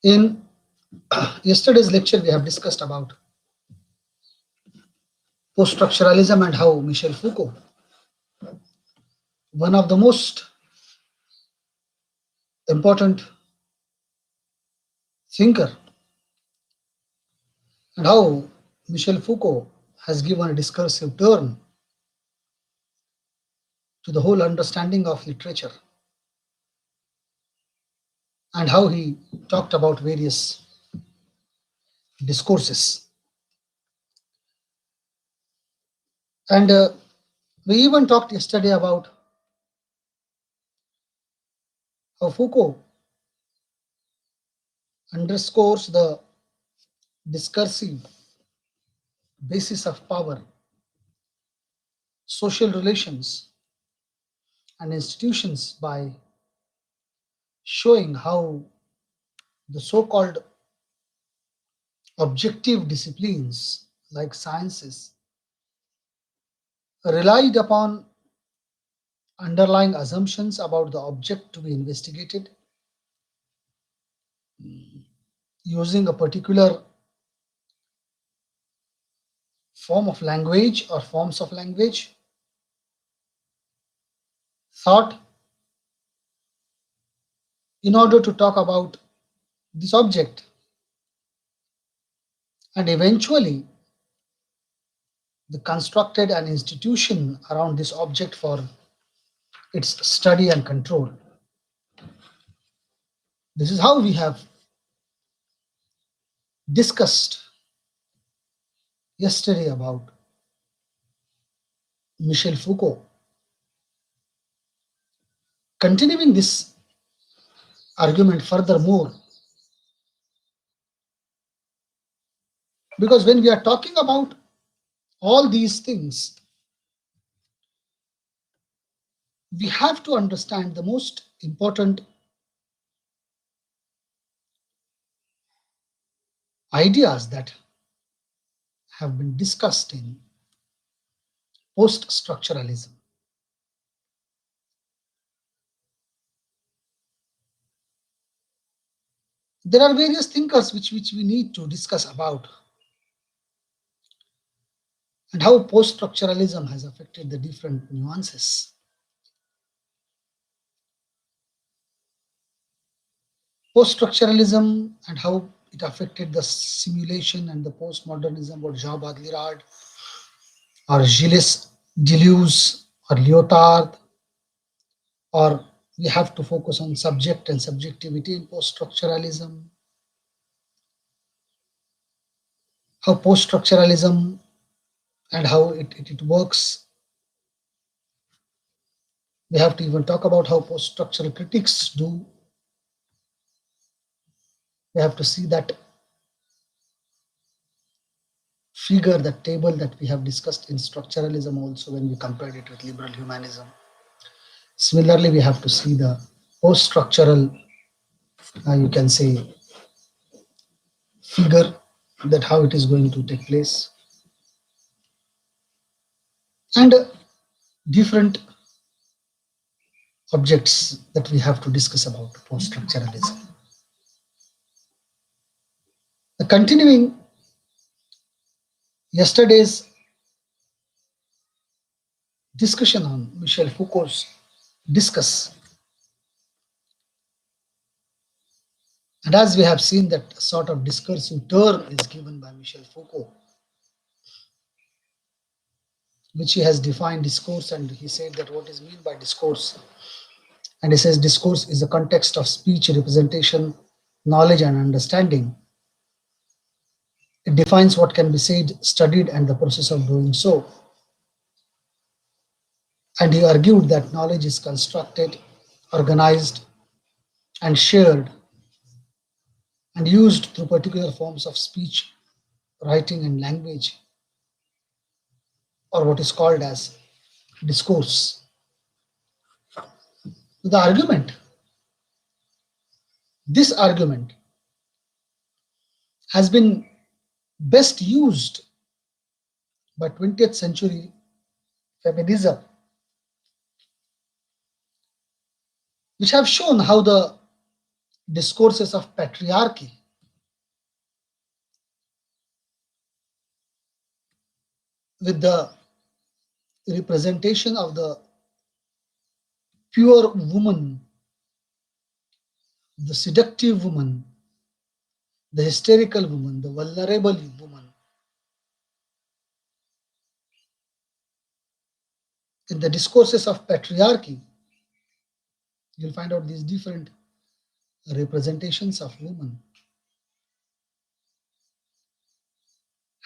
In yesterday's lecture, we have discussed about post-structuralism and how Michel Foucault, one of the most important thinker, and how Michel Foucault has given a discursive turn to the whole understanding of literature, and how he talked about various discourses. And we even talked yesterday about how Foucault underscores the discursive basis of power, social relations, and institutions by showing how the so called objective disciplines like sciences relied upon underlying assumptions about the object to be investigated using a particular form of language or forms of language, thought, in order to talk about this object, and eventually the constructed an institution around this object for its study and control. This is how we have discussed yesterday about Michel Foucault. Continuing this argument furthermore, because when we are talking about all these things, we have to understand the most important ideas that have been discussed in post structuralism. There are various thinkers which we need to discuss about, and how post structuralism has affected the different nuances. Post structuralism and how it affected the simulation and the postmodernism, or Jean Baudrillard or Gilles Deleuze or Lyotard, or we have to focus on subject and subjectivity in post structuralism, how post structuralism and how it works. We have to even talk about how post structural critics do. We have to see that figure, that table that we have discussed in structuralism also when we compared it with liberal humanism. Similarly, we have to see the post structural, you can say, figure, that how it is going to take place, and different objects that we have to discuss about post structuralism. Continuing yesterday's discussion on Michel Foucault's discuss, and as we have seen that sort of discursive turn is given by Michel Foucault, which he has defined discourse, and he said that what is meant by discourse, and he says discourse is a context of speech, representation, knowledge, and understanding. It defines what can be said, studied, and the process of doing so. And he argued that knowledge is constructed, organized, and shared, and used through particular forms of speech, writing, and language, or what is called as discourse. The argument, this argument has been best used by 20th century feminism, which have shown how the discourses of patriarchy, with the representation of the pure woman, the seductive woman, the hysterical woman, the vulnerable woman. In the discourses of patriarchy, you'll find out these different representations of women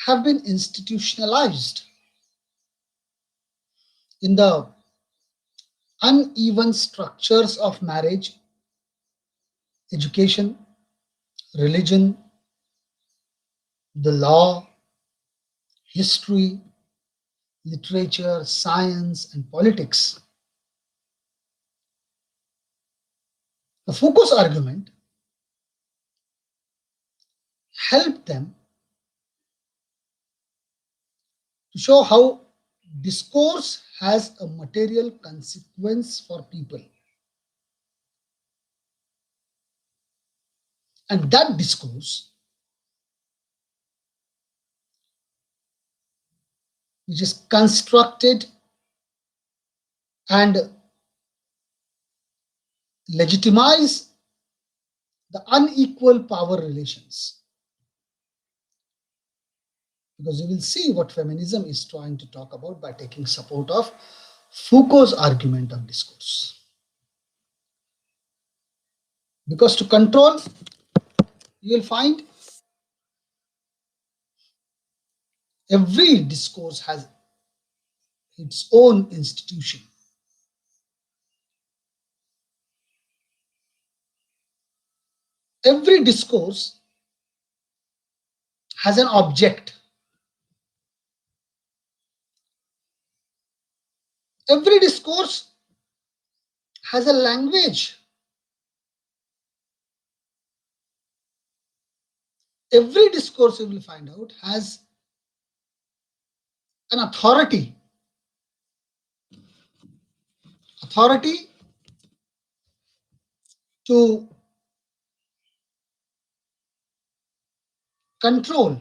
have been institutionalized in the uneven structures of marriage, education, religion, the law, history, literature, science, and politics. The Foucault's argument helped them to show how discourse has a material consequence for people. And that discourse, which is constructed and legitimize the unequal power relations. Because you will see what feminism is trying to talk about by taking support of Foucault's argument of discourse. Because to control, you will find every discourse has its own institution. Every discourse has an object. Every discourse has a language. Every discourse, you will find out, has an authority. Authority to control.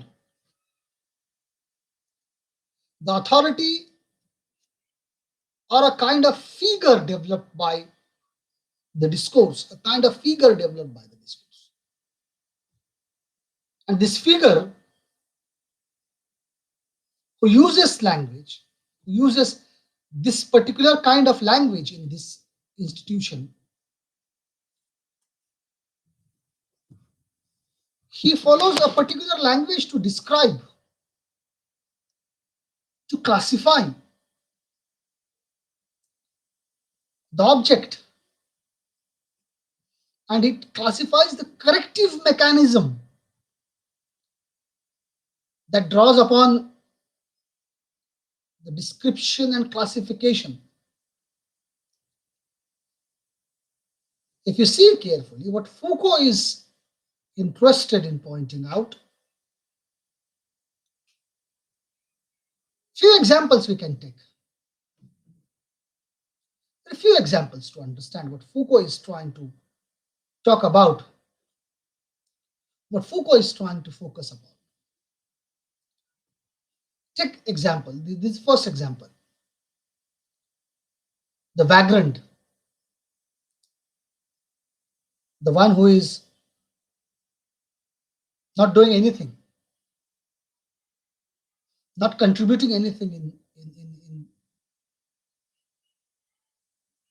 The authority or a kind of figure developed by the discourse, a kind of figure developed by the discourse. And this figure who uses language, who uses this particular kind of language in this institution, he follows a particular language to describe, to classify the object, and it classifies the corrective mechanism that draws upon the description and classification. If you see carefully, what Foucault is interested in pointing out, few examples we can take. There are few examples to understand what Foucault is trying to talk about, what Foucault is trying to focus upon. Take example, this first example, the vagrant, the one who is not doing anything, not contributing anything in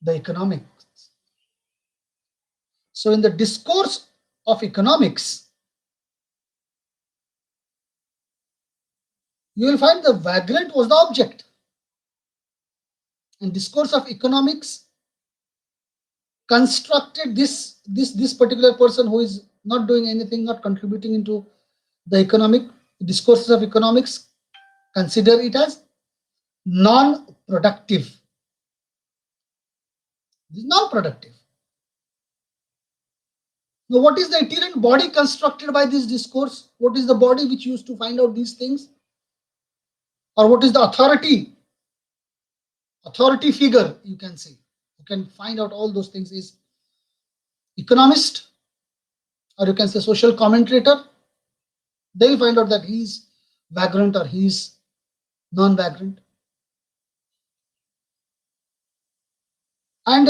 the economics. So in the discourse of economics, you will find the vagrant was the object. In discourse of economics, constructed this particular person who is not doing anything, not contributing into the economic discourses of economics, consider it as non-productive. This is non-productive. Now, what is the itinerant body constructed by this discourse? What is the body which used to find out these things? Or what is the authority figure, you can say, you can find out all those things, is economist or you can say social commentator, they'll find out that he's vagrant or he's non-vagrant. And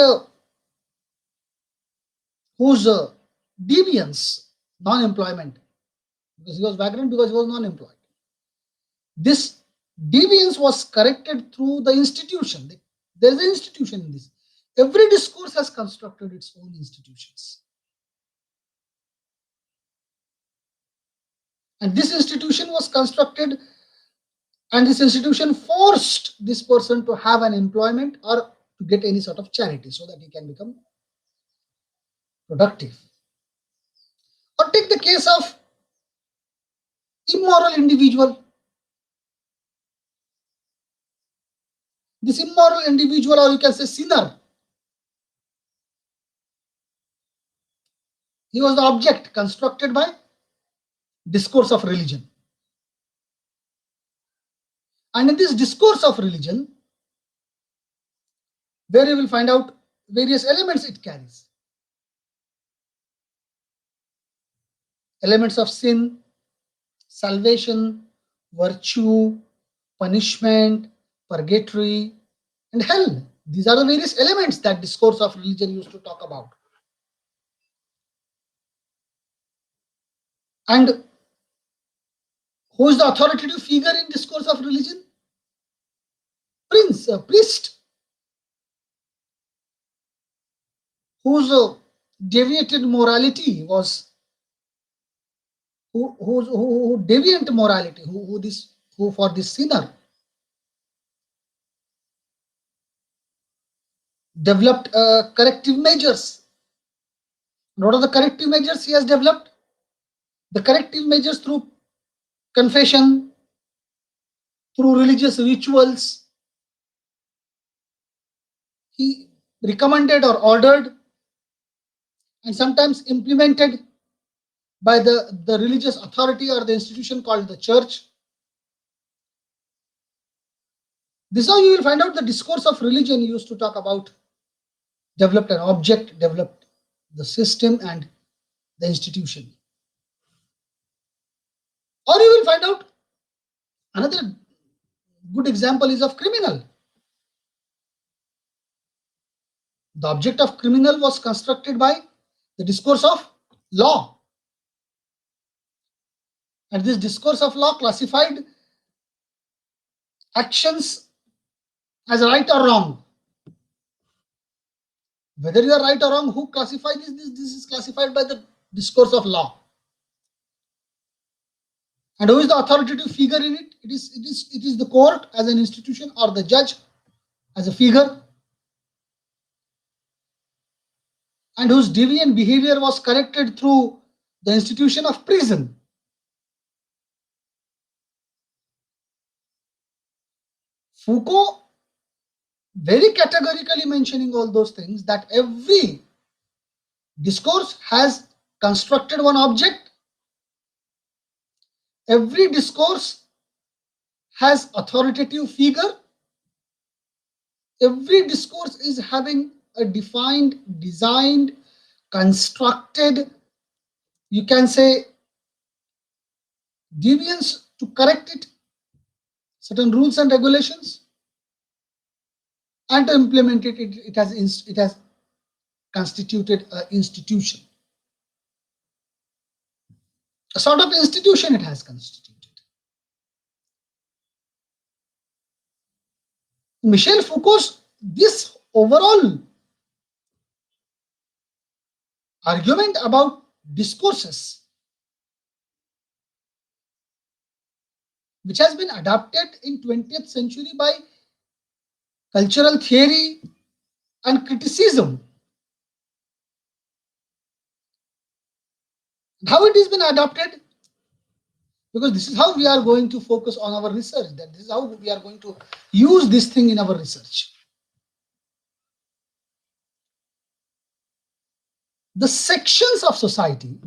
whose deviance, non-employment, because he was vagrant because he was non-employed. This deviance was corrected through the institution. There's an institution in this. Every discourse has constructed its own institutions. And this institution was constructed, and this institution forced this person to have an employment or to get any sort of charity so that he can become productive. Or take the case of immoral individual. This immoral individual, or you can say sinner, he was the object constructed by discourse of religion. And in this discourse of religion, where you will find out various elements it carries. Elements of sin, salvation, virtue, punishment, purgatory, and hell. These are the various elements that discourse of religion used to talk about. And who is the authoritative figure in discourse of religion? Priest, whose deviated morality was who deviant morality, who for this sinner developed corrective measures. What are the corrective measures he has developed? The corrective measures through confession, through religious rituals. He recommended or ordered and sometimes implemented by the religious authority or the institution called the church. This is how you will find out the discourse of religion used to talk about developed an object, developed the system and the institution. Or you will find out another good example is of criminal. The object of criminal was constructed by the discourse of law. And this discourse of law classified actions as right or wrong. Whether you are right or wrong, who classified this? This is classified by the discourse of law. And who is the authoritative figure in it? It is the court as an institution or the judge as a figure, and whose deviant behavior was corrected through the institution of prison. Foucault very categorically mentioning all those things, that every discourse has constructed one object, every discourse has authoritative figure, every discourse is having a defined, designed, constructed, you can say, deviance to correct it, certain rules and regulations, and to implement it, it has constituted an institution. A sort of institution it has constituted. Michel Foucault's this overall argument about discourses, which has been adapted in 20th century by cultural theory and criticism. How it has been adopted? Because this is how we are going to focus on our research, that this is how we are going to use this thing in our research. The sections of society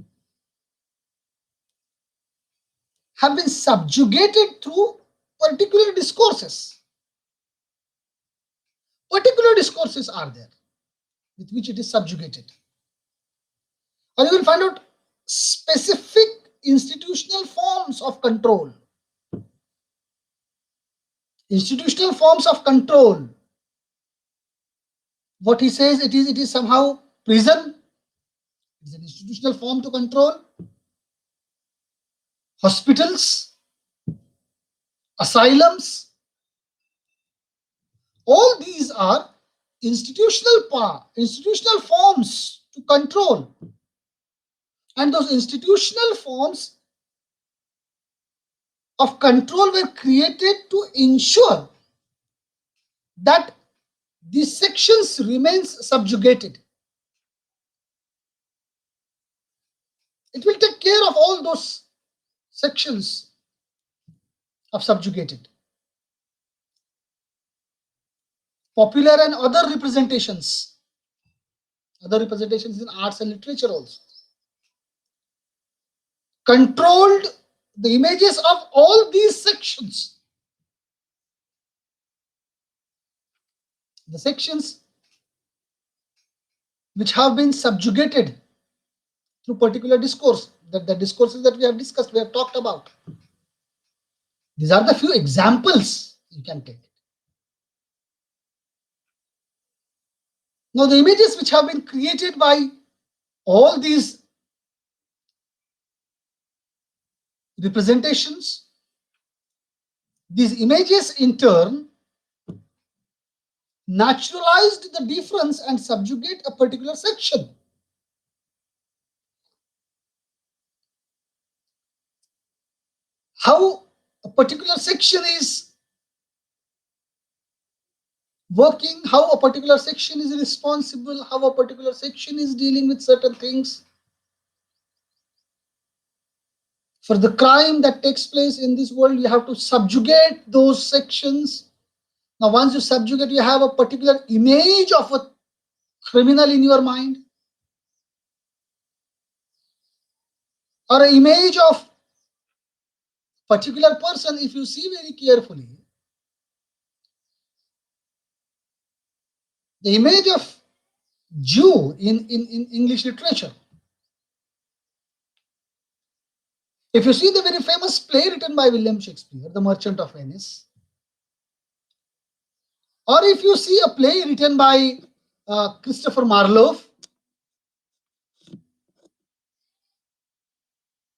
have been subjugated through particular discourses. Particular discourses are there with which it is subjugated. Or you will find out specific institutional forms of control. Institutional forms of control. What he says, it is somehow prison. It's an institutional form to control. Hospitals, asylums, all these are institutional forms to control. And those institutional forms of control were created to ensure that these sections remains subjugated. It will take care of all those sections of subjugated. Popular and other representations in arts and literature also controlled the images of all these sections. The sections which have been subjugated through particular discourse, that the discourses that we have discussed, we have talked about. These are the few examples you can take. Now, the images which have been created by all these representations, these images in turn naturalized the difference and subjugate a particular section. How a particular section is working, how a particular section is responsible, how a particular section is dealing with certain things. For the crime that takes place in this world, you have to subjugate those sections. Now, once you subjugate, you have a particular image of a criminal in your mind, or an image of particular person. If you see very carefully, the image of Jew in English literature. If you see the very famous play written by William Shakespeare, The Merchant of Venice, or if you see a play written by Christopher Marlowe,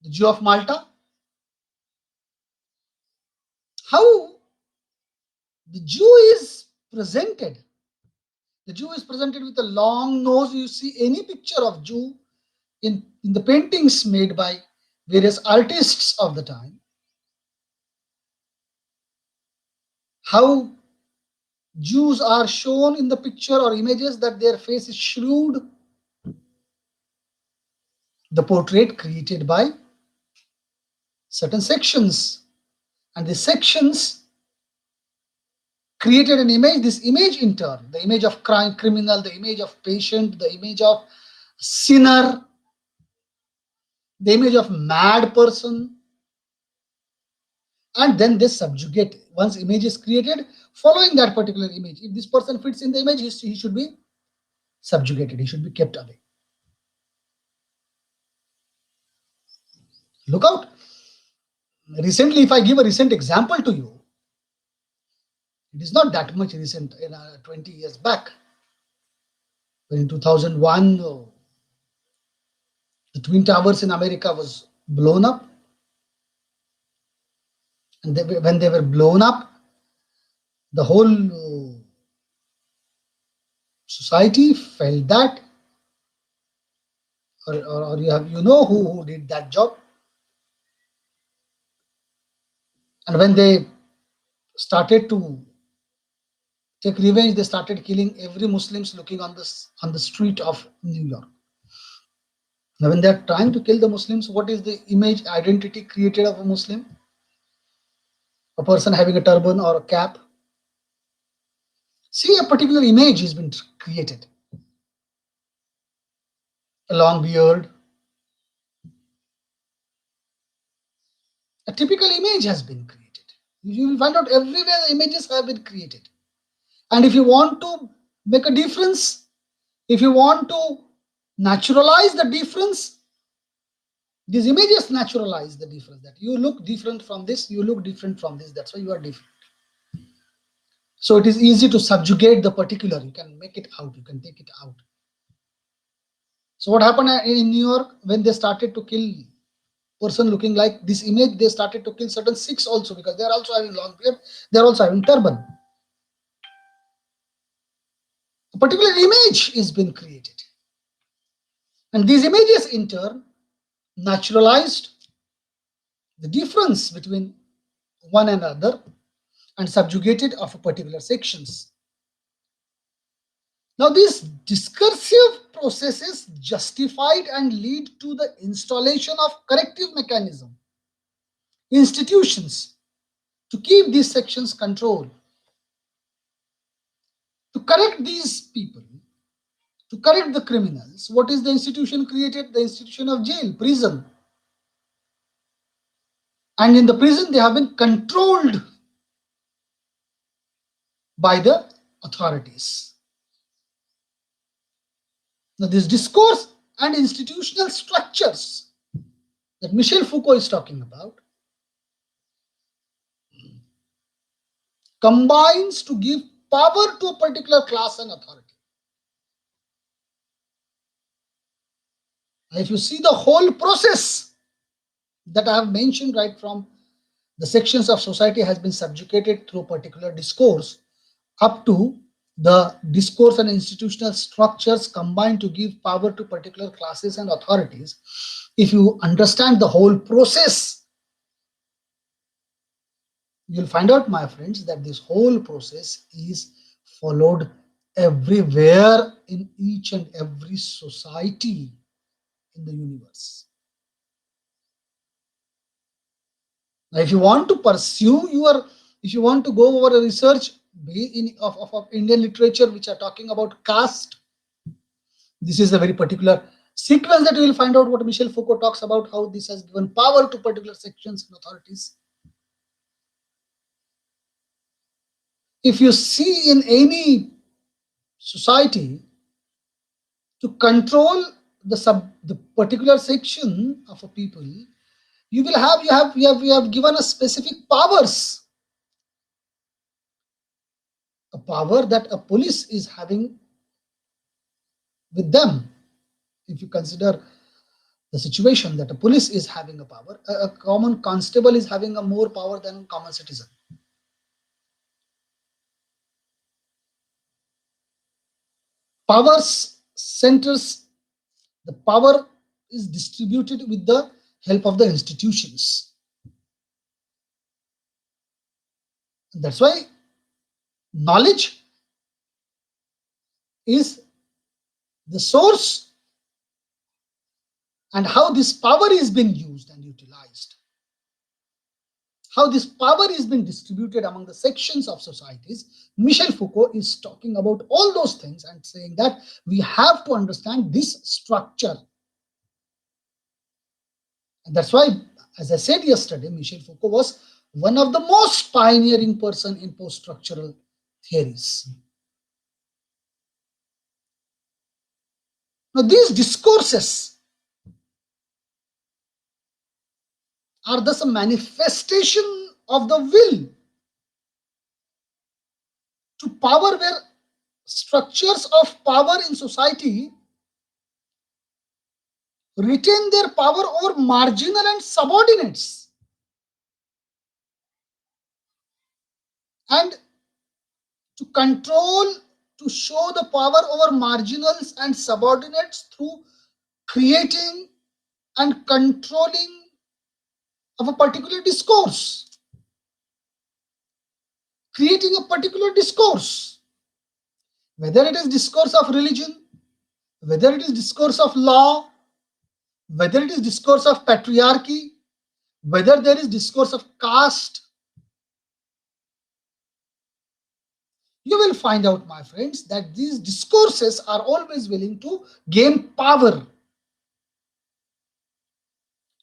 The Jew of Malta, how the Jew is presented. The Jew is presented with a long nose. You see any picture of Jew in the paintings made by various artists of the time, how Jews are shown in the picture or images that their face is shrewd. The portrait created by certain sections, and the sections created an image. This image in turn, the image of crime, criminal, the image of patient, the image of sinner, the image of mad person, and then they subjugate. Once image is created, following that particular image, if this person fits in the image, he should be subjugated, he should be kept away. Look out. Recently, if I give a recent example to you, it is not that much recent, 20 years back, when in 2001, the Twin Towers in America was blown up. And when they were blown up, the whole society felt that, or you know who did that job. And when they started to take revenge, they started killing every Muslims looking on the street of New York. Now, when they are trying to kill the Muslims, what is the image identity created of a Muslim? A person having a turban or a cap. See, a particular image has been created. A long beard. A typical image has been created. You will find out everywhere the images have been created. And if you want to make a difference, if you want to naturalize the difference, These images naturalize the difference, that you look different from this, you look different from this, that's why you are different. So it is easy to subjugate the particular. You can make it out, you can take it out. So what happened in New York when they started to kill person looking like this image, they started to kill certain Sikhs also, because they are also having long beard, they are also having turban. A particular image is being created. And these images in turn naturalized the difference between one another and subjugated of a particular sections. Now these discursive processes justified and lead to the installation of corrective mechanism, institutions to keep these sections controlled, to correct these people, to correct the criminals. What is the institution created? The institution of jail, prison. And in the prison, they have been controlled by the authorities. Now, this discourse and institutional structures that Michel Foucault is talking about combines to give power to a particular class and authority. If you see the whole process that I have mentioned right from the sections of society has been subjugated through particular discourse up to the discourse and institutional structures combined to give power to particular classes and authorities. If you understand the whole process, you'll find out, my friends, that this whole process is followed everywhere in each and every society in the universe. Now, if you want to pursue your, if you want to go over a research of Indian literature which are talking about caste, this is a very particular sequence that you will find out what Michel Foucault talks about, how this has given power to particular sections and authorities. If you see in any society, to control the particular section of a people, you will have you have given a specific powers, a power that a police is having with them. If you consider the situation that a police is having a power, a common constable is having a more power than a common citizen. Powers centers, the power is distributed with the help of the institutions. That's why knowledge is the source, and how this power is being used and utilized, how this power is being distributed among the sections of societies. Michel Foucault is talking about all those things and saying that we have to understand this structure. And that's why, as I said yesterday, Michel Foucault was one of the most pioneering person in post-structural theories. Now, these discourses are thus a manifestation of the will to power, where structures of power in society retain their power over marginal and subordinates, and to control, to show the power over marginals and subordinates through creating and controlling of a particular discourse, creating a particular discourse, whether it is discourse of religion, whether it is discourse of law, whether it is discourse of patriarchy, whether there is discourse of caste. You will find out, my friends, that these discourses are always willing to gain power.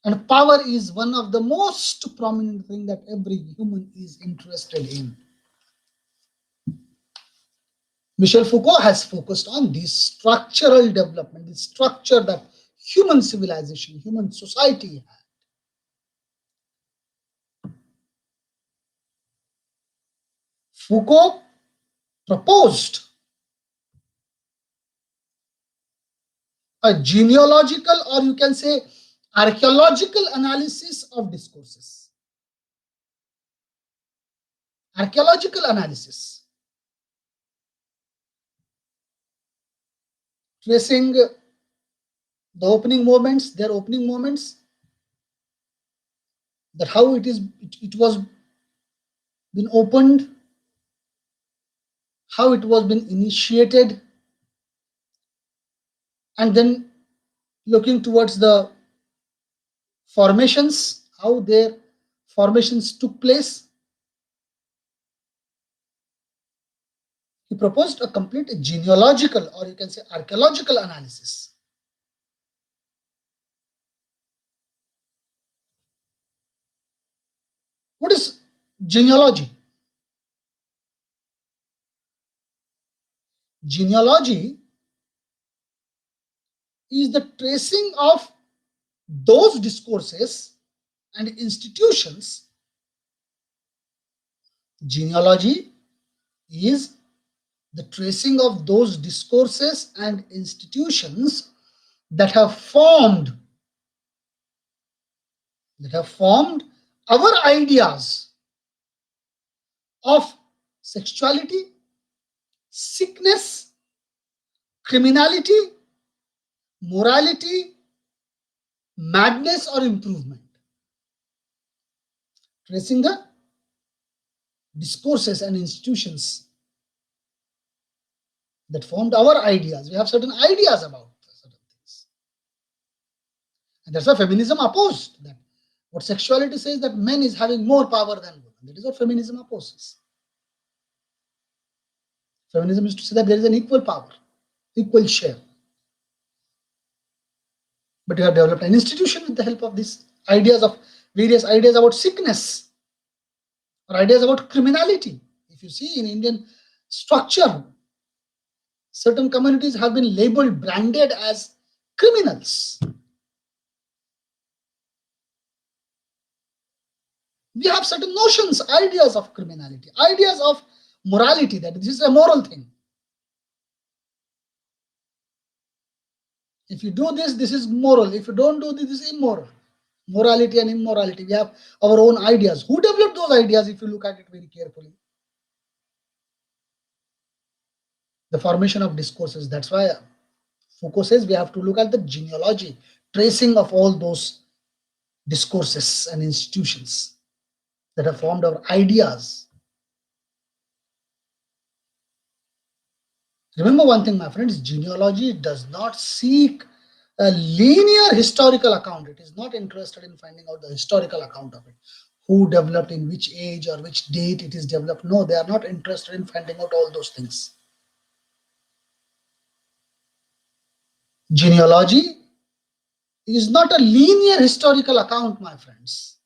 And power is one of the most prominent thing that every human is interested in. Michel Foucault has focused on this structural development, this structure that human civilization, human society had. Foucault proposed a genealogical, or you can say archaeological analysis of discourses. Archaeological analysis, tracing the opening moments, their opening moments, that how it was been opened, how it was been initiated, and then looking towards the formations, how their formations took place. He proposed a complete genealogical, or you can say archaeological analysis. What is genealogy? Genealogy is the tracing of those discourses and institutions. Genealogy is the tracing of those discourses and institutions that have formed our ideas of sexuality, sickness, criminality, morality, madness, or improvement. Tracing the discourses and institutions that formed our ideas. We have certain ideas about certain things. And that's why feminism opposed that. What sexuality says, that men is having more power than women. That is what feminism opposes. Feminism is to say that there is an equal power, equal share. But you have developed an institution with the help of these ideas of various ideas about sickness or ideas about criminality. If you see in Indian structure, certain communities have been labeled, branded as criminals. We have certain notions, ideas of criminality, ideas of morality, that this is a moral thing. If you do this, this is moral. If you don't do this is immoral. Morality and immorality. We have our own ideas. Who developed those ideas if you look at it very carefully? The formation of discourses. That's why Foucault says we have to look at the genealogy, tracing of all those discourses and institutions that have formed our ideas. Remember one thing, my friends, genealogy does not seek a linear historical account. It is not interested in finding out the historical account of it. Who developed in which age or which date it is developed. No, they are not interested in finding out all those things. Genealogy is not a linear historical account, my friends.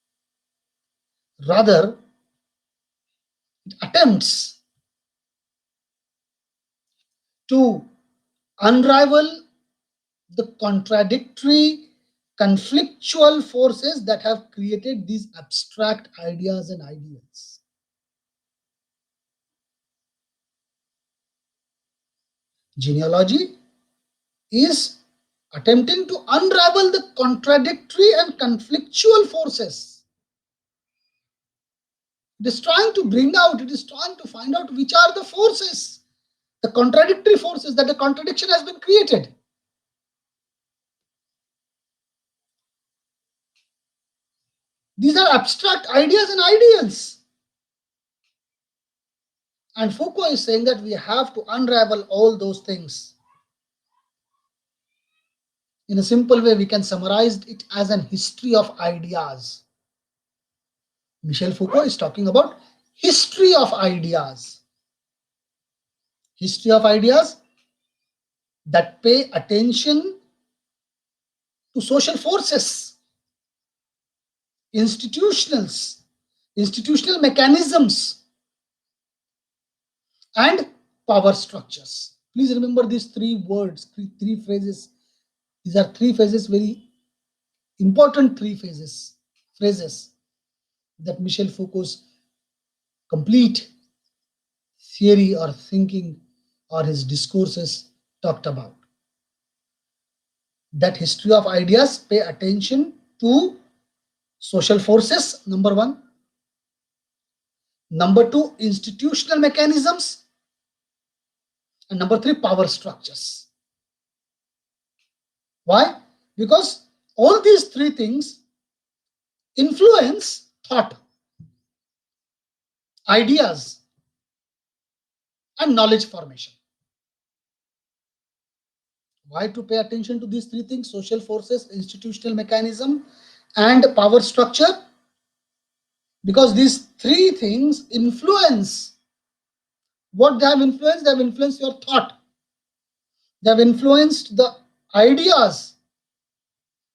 Rather, it attempts to unravel the contradictory, conflictual forces that have created these abstract ideas and ideals. Genealogy is attempting to unravel the contradictory and conflictual forces. It is trying to bring out, it is trying to find out which are the forces, the contradictory forces, that the contradiction has been created. These are abstract ideas and ideals. And Foucault is saying that we have to unravel all those things. In a simple way, we can summarize it as an history of ideas. Michel Foucault is talking about history of ideas. History of ideas that pay attention to social forces, institutional mechanisms, and power structures. Please remember these three words, three phrases These are three phases, very important three phases, phrases that Michel Foucault's complete theory or thinking or his discourses talked about. That history of ideas, pay attention to social forces, number one. Number two, institutional mechanisms. And number three, power structures. Why? Because all these three things influence thought, ideas, and knowledge formation. Why to pay attention to these three things? Social forces, institutional mechanism, and power structure. Because these three things influence. What they have influenced? They have influenced your thought. They have influenced the ideas.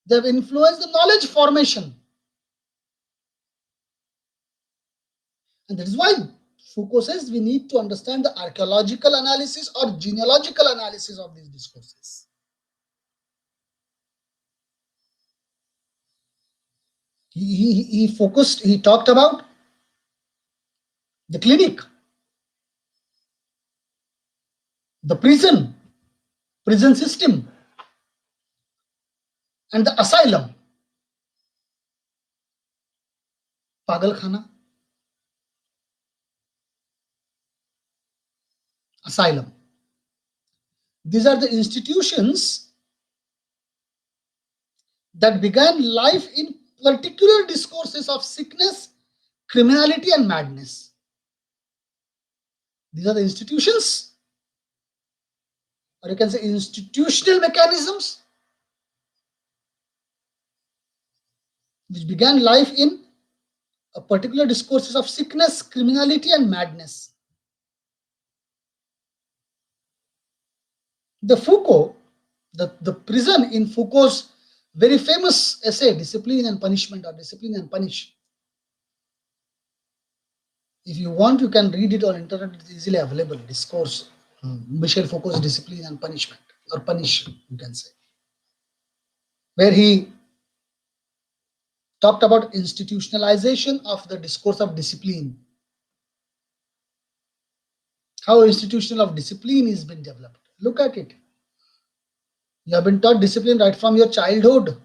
They have influenced the knowledge formation. And that is why Foucault says we need to understand the archaeological analysis or genealogical analysis of these discourses. He talked about the clinic, the prison system, and the asylum, Pagalkhana, asylum. These are the institutions that began life in particular discourses of sickness, criminality, and madness. These are the institutions, or you can say institutional mechanisms, which began life in a particular discourses of sickness, criminality, and madness. The Foucault, the prison in Foucault's very famous essay, Discipline and Punishment, or Discipline and Punish. If you want, you can read it on internet. It's easily available. Discourse, Michel Foucault's Discipline and Punishment, or Punish, you can say, where he talked about institutionalization of the discourse of discipline. How institutional of discipline is been developed. Look at it. You have been taught discipline right from your childhood.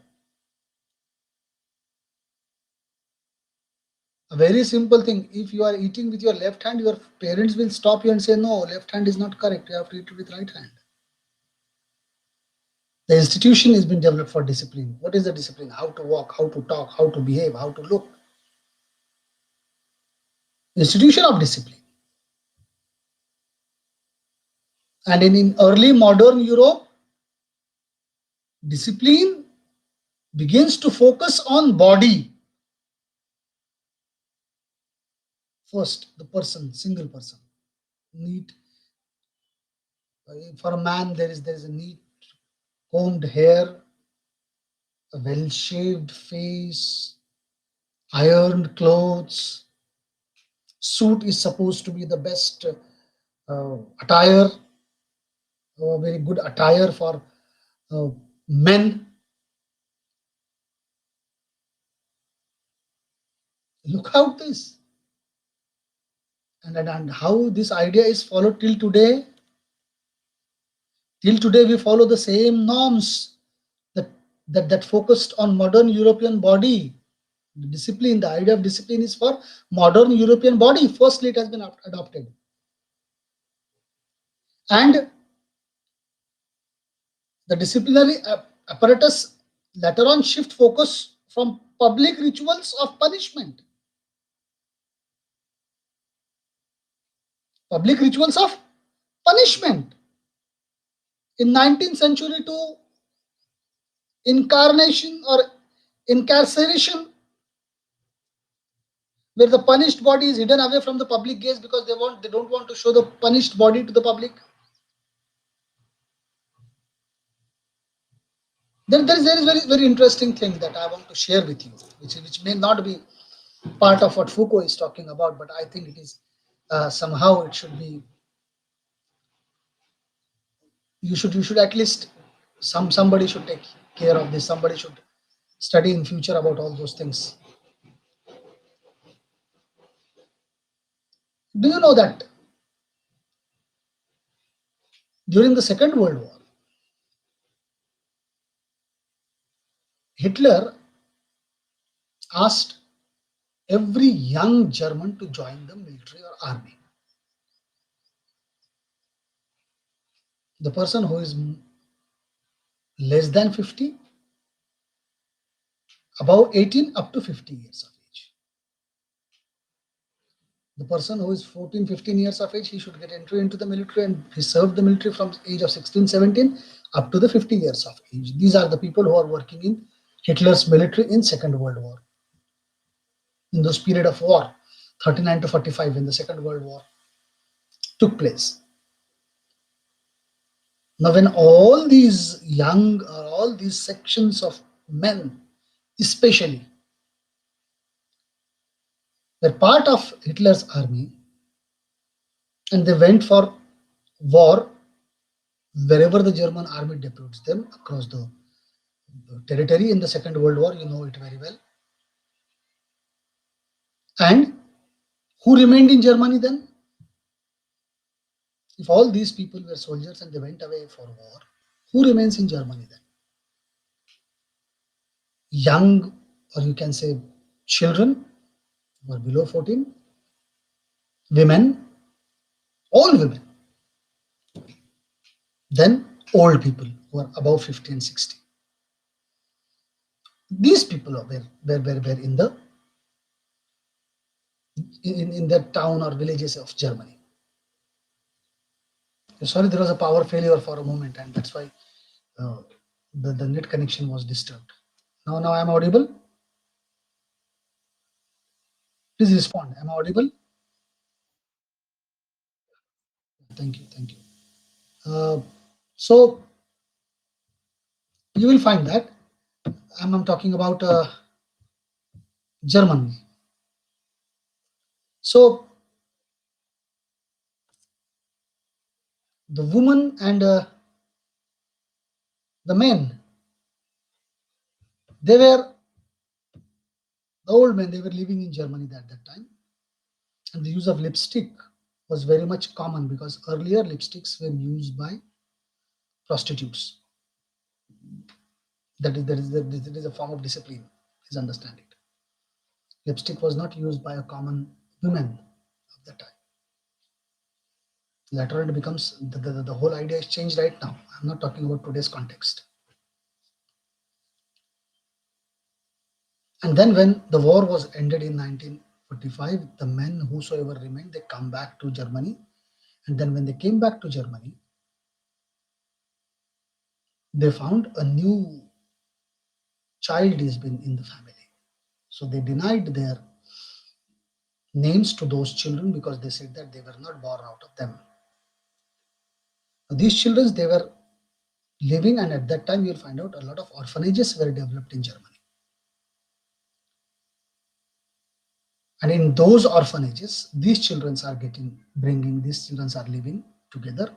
A very simple thing. If you are eating with your left hand, your parents will stop you and say, no, left hand is not correct. You have to eat it with right hand. The institution has been developed for discipline. What is the discipline? How to walk, how to talk, how to behave, how to look. Institution of discipline. And in early modern Europe, discipline begins to focus on body. First, the person, single person. Neat. For a man, there is a neat combed hair, a well-shaved face, ironed clothes. Suit is supposed to be the best attire, very good attire for men. Look out this. And how this idea is followed till today. Till today, we follow the same norms that focused on modern European body. The discipline, the idea of discipline is for modern European body. Firstly, it has been adopted. And the disciplinary apparatus later on shift focus from public rituals of punishment. Public rituals of punishment. In 19th century to incarnation or incarceration, where the punished body is hidden away from the public gaze because they don't want to show the punished body to the public. There is very interesting thing that I want to share with you, which may not be part of what Foucault is talking about, but I think it is somehow it should be. You should at least somebody should take care of this. Somebody should study in future about all those things. Do you know that during the Second World War, Hitler asked every young German to join the military or army. The person who is less than 50, above 18, up to 50 years of age. The person who is 14, 15 years of age, he should get entry into the military, and he served the military from age of 16, 17 up to the 50 years of age. These are the people who are working in Hitler's military in Second World War. In those period of war, 39 to 45, when the Second World War took place. Now, when all these young, all these sections of men, especially, were part of Hitler's army, and they went for war wherever the German army deployed them across the territory in the Second World War, you know it very well. And who remained in Germany then? If all these people were soldiers and they went away for war, who remains in Germany then? Young, or you can say children who are below 14, women, all women, then old people who are above 50 and 60. These people were in the in the town or villages of Germany. Sorry, there was a power failure for a moment, and that's why uh, the net connection was disturbed. Now I'm audible. Please respond. Am I audible? Thank you. Thank you. So you will find that I'm talking about Germany. So the woman and the men, they were the old men. They were living in Germany at that time, and the use of lipstick was very much common because earlier lipsticks were used by prostitutes. That is a form of discipline. Please understand it. Lipstick was not used by a common women of that time. Later on, it becomes the whole idea is changed right now. I'm not talking about today's context. And then when the war was ended in 1945, the men whosoever remained, they come back to Germany. And then when they came back to Germany, they found a new child has been in the family. So they denied their names to those children because they said that they were not born out of them. Now, these children, they were living, and at that time you'll find out a lot of orphanages were developed in Germany. And in those orphanages, these children are these children are living together.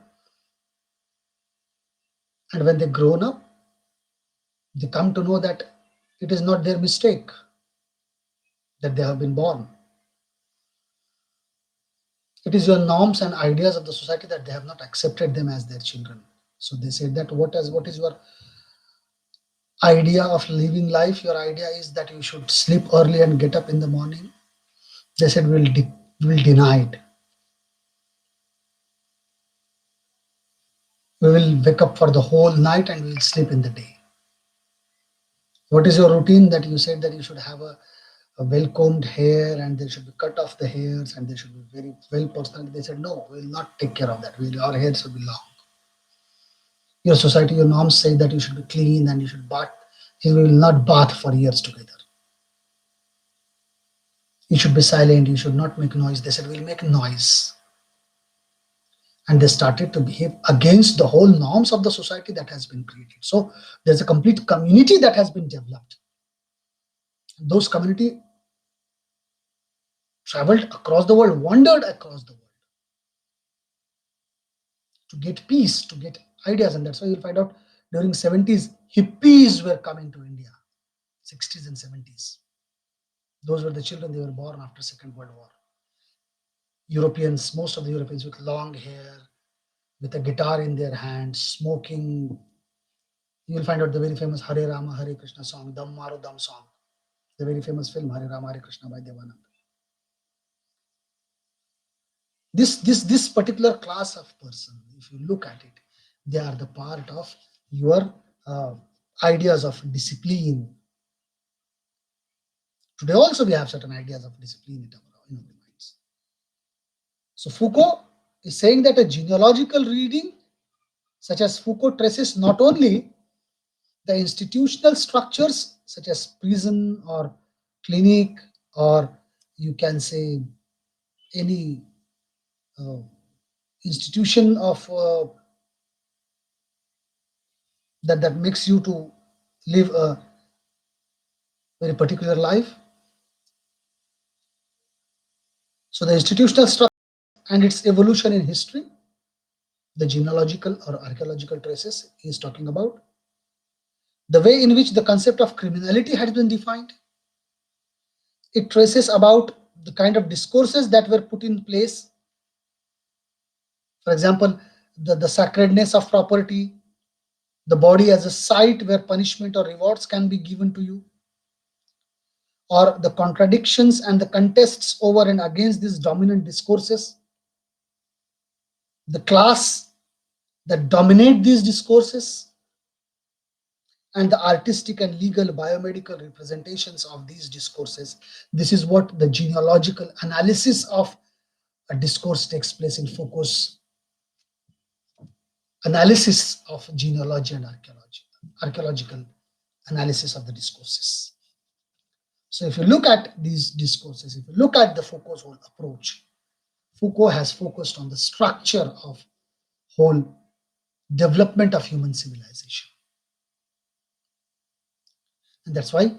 And when they grown up, they come to know that it is not their mistake that they have been born. It is your norms and ideas of the society that they have not accepted them as their children. So they said that what is your idea of living life? Your idea is that you should sleep early and get up in the morning. They said we'll deny it. We will wake up for the whole night and we'll sleep in the day. What is your routine? That you said that you should have a well combed hair and they should be cut off the hairs and they should be very well personal. They said, no, we'll not take care of that. Our hair should be long. Your society, your norms say that you should be clean and you should bath. You will not bath for years together. You should be silent. You should not make noise. They said, we'll make noise. And they started to behave against the whole norms of the society that has been created. So there's a complete community that has been developed. Those community traveled across the world, wandered across the world to get peace, to get ideas. And that's why you'll find out During 70s, hippies were coming to India, 60s and 70s. Those were the children, they were born after Second World War. Europeans, most of the Europeans with long hair, with a guitar in their hand, smoking. You will find out the very famous Hare Rama, Hare Krishna song, Dam Maro Dam song, the very famous film Hare Rama, Hare Krishna by Devanand. This particular class of person, if you look at it, they are the part of your ideas of discipline. Today also we have certain ideas of discipline in our minds. So Foucault is saying that a genealogical reading such as Foucault traces not only the institutional structures such as prison or clinic, or you can say any uh, institution of that makes you to live a very particular life. So the institutional structure and its evolution in history, the genealogical or archaeological traces he is talking about, the way in which the concept of criminality had been defined, it traces about the kind of discourses that were put in place. For example, the sacredness of property, the body as a site where punishment or rewards can be given to you, or the contradictions and the contests over and against these dominant discourses, the class that dominate these discourses, and the artistic and legal biomedical representations of these discourses. This is what the genealogical analysis of a discourse takes place in Foucault's analysis of genealogy and archaeology, archaeological analysis of the discourses. So if you look at these discourses, if you look at the Foucault's whole approach, Foucault has focused on the structure of whole development of human civilization. And that's why,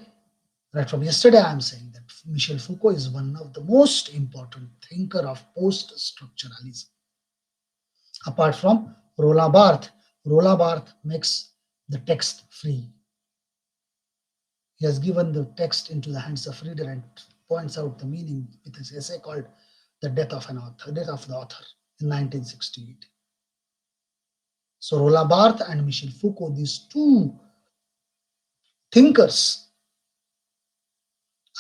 right from yesterday, I'm saying that Michel Foucault is one of the most important thinker of post-structuralism. Apart from Roland Barthes makes the text free. He has given the text into the hands of reader and points out the meaning with his essay called The Death of an Author, Death of the Author in 1968. So Roland Barthes and Michel Foucault, these two thinkers,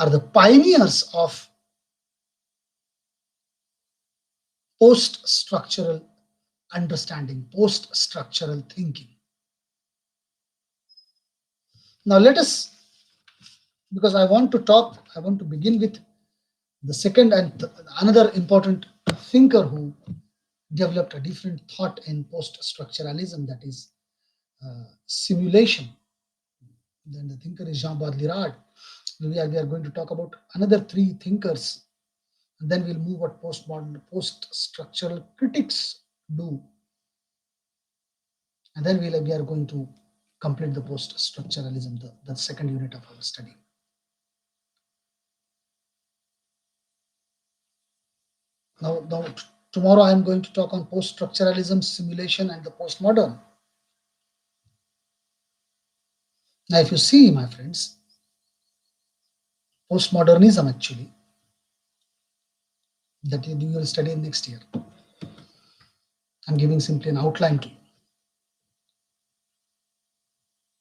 are the pioneers of post-structural understanding, post-structural thinking. Now let us, because I want to begin with the second and another important thinker who developed a different thought in post-structuralism, that is simulation. Then the thinker is Jean Baudrillard. We are going to talk about another three thinkers, and then we'll move what postmodern, post-structural critics do. And then we are going to complete the post-structuralism, the second unit of our study. Now, tomorrow I'm going to talk on post-structuralism, simulation, and the postmodern. Now, if you see, my friends, postmodernism actually, that you will study next year. I'm giving simply an outline to you.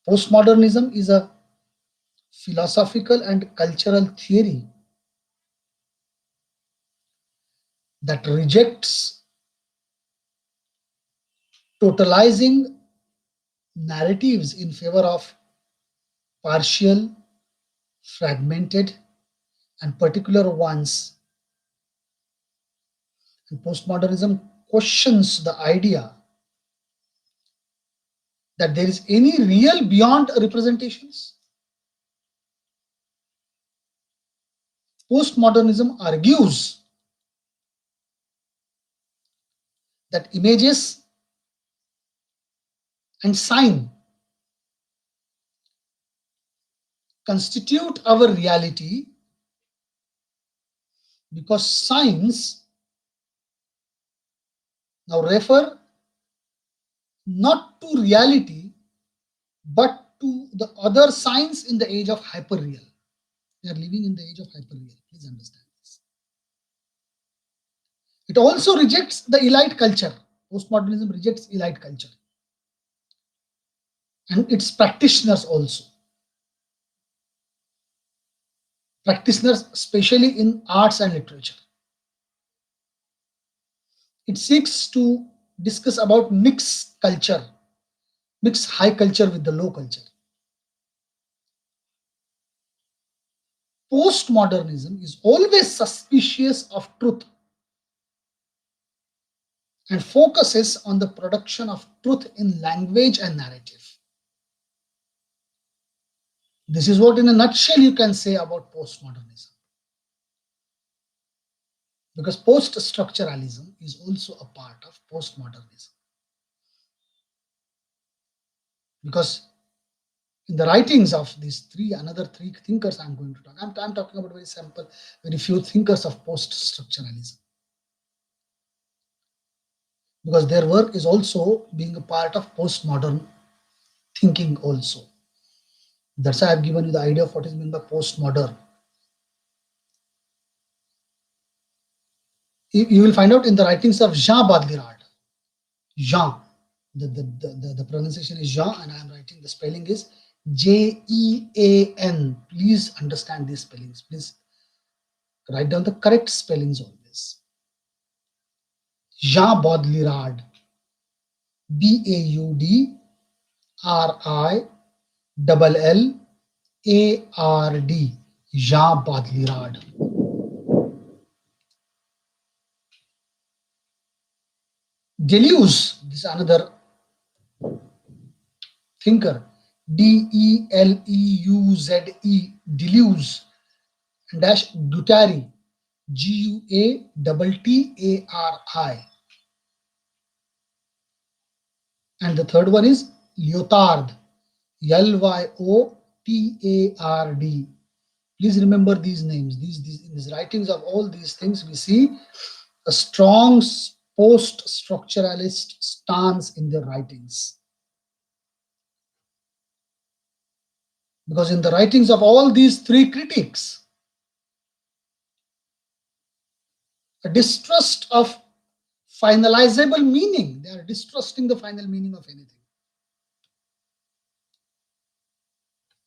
Postmodernism is a philosophical and cultural theory that rejects totalizing narratives in favor of partial, fragmented, and particular ones. And postmodernism questions the idea that there is any real beyond representations. Postmodernism argues that images and sign constitute our reality because signs now refer not to reality but to the other science in the age of hyperreal. We are living in the age of hyperreal. Please understand this. It also rejects the elite culture. Postmodernism rejects elite culture and its practitioners also. Practitioners, especially in arts and literature. It seeks to discuss about mixed culture, mix high culture with the low culture. Postmodernism is always suspicious of truth and focuses on the production of truth in language and narrative. This is what, in a nutshell, you can say about postmodernism. Because post-structuralism is also a part of postmodernism. Because in the writings of these another three thinkers I'm going to talk, I'm talking about very simple, very few thinkers of post-structuralism. Because their work is also being a part of postmodern thinking also. That's why I've given you the idea of what is meant by postmodern. You will find out in the writings of Jean Baudrillard. Jean, the pronunciation is Jean, and I am writing the spelling is Jean. Please understand these spellings. Please write down the correct spellings always. Jean Baudrillard, Baudrillard, Jean Baudrillard. Deleuze, this is another thinker, Deleuze, Deleuze, dash Guattari, Guattari. And the third one is Lyotard, Lyotard. Please remember these names. In these writings of all these things, we see a strong post-structuralist stance in their writings. Because in the writings of all these three critics, a distrust of finalizable meaning, they are distrusting the final meaning of anything.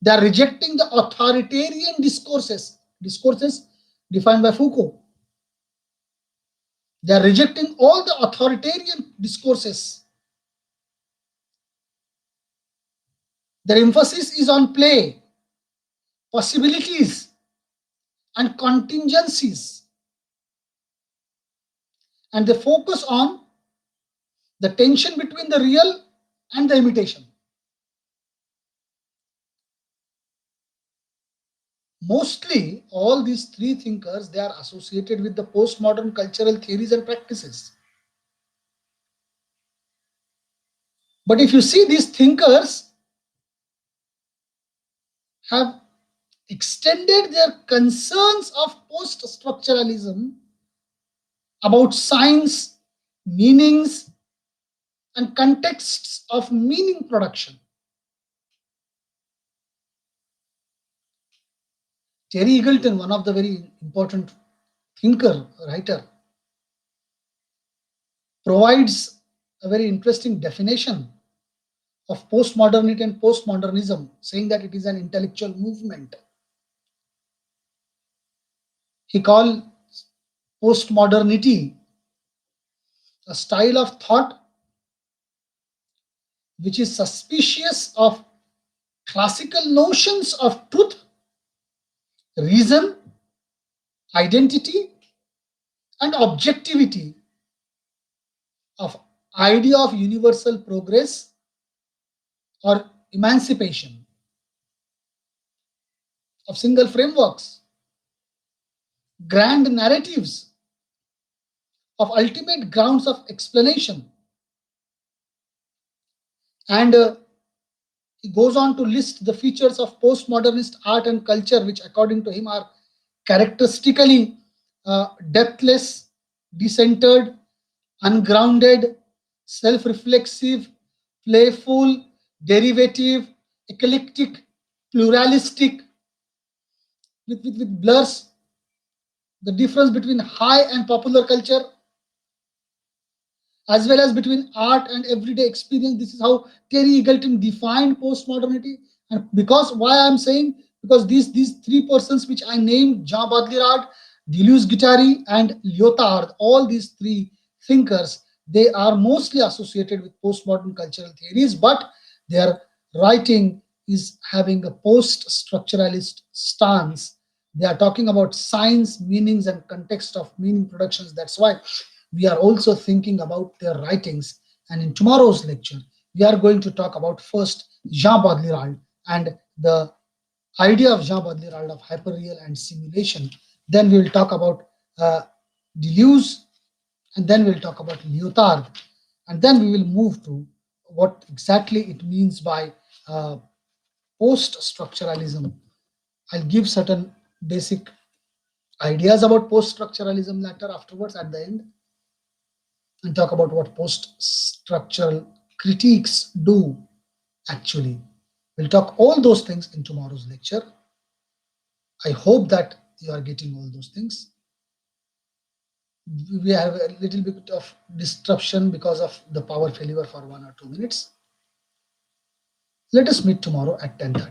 They are rejecting the authoritarian discourses defined by Foucault. They are rejecting all the authoritarian discourses. Their emphasis is on play, possibilities, and contingencies. And they focus on the tension between the real and the imitation. Mostly, all these three thinkers, they are associated with the postmodern cultural theories and practices. But if you see, these thinkers have extended their concerns of post-structuralism about science, meanings, and contexts of meaning production. Terry Eagleton, one of the very important thinker, writer, provides a very interesting definition of postmodernity and postmodernism, saying that it is an intellectual movement. He called postmodernity a style of thought which is suspicious of classical notions of truth, reason, identity, and objectivity, of idea of universal progress or emancipation, of single frameworks, grand narratives, of ultimate grounds of explanation. And he goes on to list the features of postmodernist art and culture, which according to him are characteristically depthless, decentered, ungrounded, self-reflexive, playful, derivative, eclectic, pluralistic, with blurs the difference between high and popular culture, as well as between art and everyday experience. This is how Terry Eagleton defined postmodernity. And because why I'm saying, because these three persons which I named, Jean Baudrillard, Deleuze Guattari, and Lyotard, all these three thinkers, they are mostly associated with postmodern cultural theories, but their writing is having a post-structuralist stance. They are talking about science, meanings, and context of meaning productions. That's why we are also thinking about their writings. And in tomorrow's lecture, we are going to talk about first Jean Baudrillard and the idea of Jean Baudrillard of hyperreal and simulation. Then we will talk about Deleuze, and then we'll talk about Lyotard, and then we will move to what exactly it means by uh, post-structuralism. I'll give certain basic ideas about post-structuralism later afterwards at the end, and talk about what post-structural critiques do actually. We'll talk all those things in tomorrow's lecture. I hope that you are getting all those things. We have a little bit of disruption because of the power failure for 1 or 2 minutes. Let us meet tomorrow at 10:30.